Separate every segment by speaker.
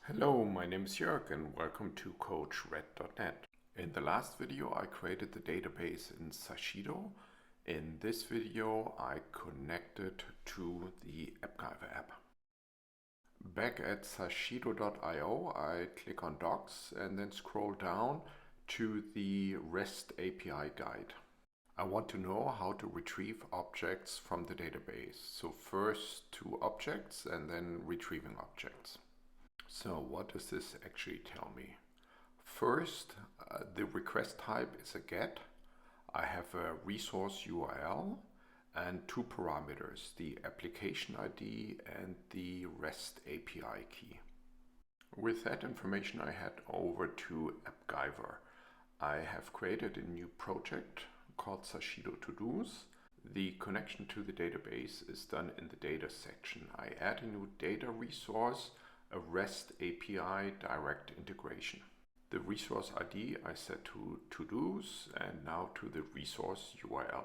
Speaker 1: Hello, my name is Jörg and welcome to coachRED.net. In the last video I created the database in Sashido. In this video I connected to the Appgyver app. Back at Sashido.io I click on Docs and then scroll down to the REST API guide. I want to know how to retrieve objects from the database. So first two objects and then retrieving objects. So what does this actually tell me? First, the request type is a GET. I have a resource URL and two parameters, the application ID and the REST API key. With that information I head over to Appgyver. I have created a new project called Sashido To-Dos. The connection to the database is done in the data section. I add a new data resource, a REST API direct integration. The resource ID I set to To-Dos and now to the resource URL.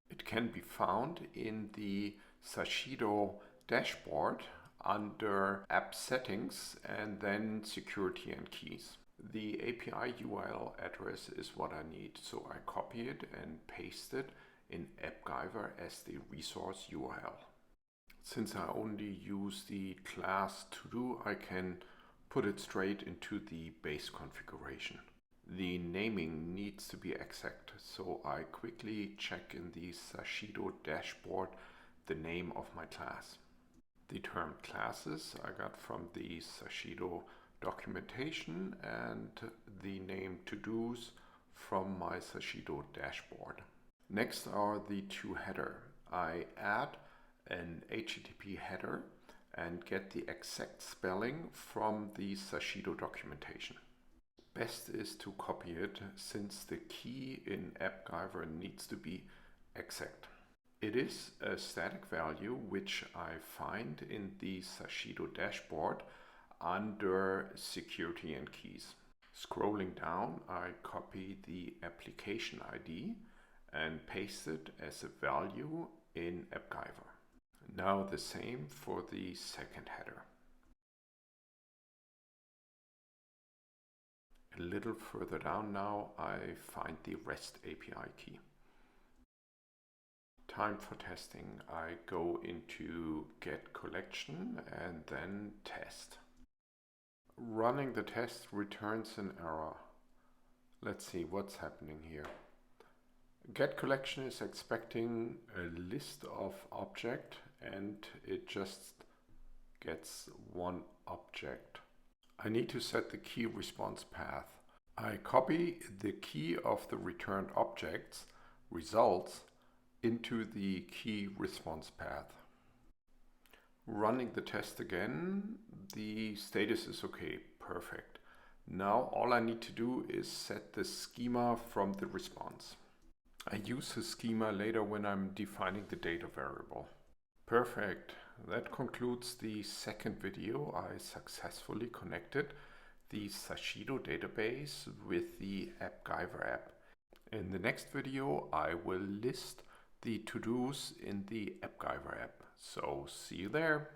Speaker 1: It can be found in the Sashido dashboard under App Settings and then Security and Keys. The API URL address is what I need, so I copy it and paste it in Appgyver as the resource URL. Since I only use the class todo, I can put it straight into the base configuration. The naming needs to be exact, so I quickly check in the Sashido dashboard the name of my class. The term classes I got from the Sashido documentation and the name to-dos from my Sashido dashboard. Next are the two header. I add an HTTP header and get the exact spelling from the Sashido documentation. Best is to copy it since the key in Appgyver needs to be exact. It is a static value which I find in the Sashido dashboard under Security and Keys. Scrolling down, I copy the application ID and paste it as a value in Appgyver. Now the same for the second header. A little further down now I find the REST API key. Time for testing. I go into get collection and then test. Running the test returns an error. Let's see what's happening here. Get collection is expecting a list of objects and it just gets one object. I need to set the key response path. I copy the key of the returned object's results into the key response path. Running the test again, the status is okay, perfect. Now all I need to do is set the schema from the response. I use the schema later when I'm defining the data variable. Perfect. That concludes the second video. I successfully connected the Sashido database with the Appgyver app. In the next video, I will list the to-dos in the Appgyver app. So see you there.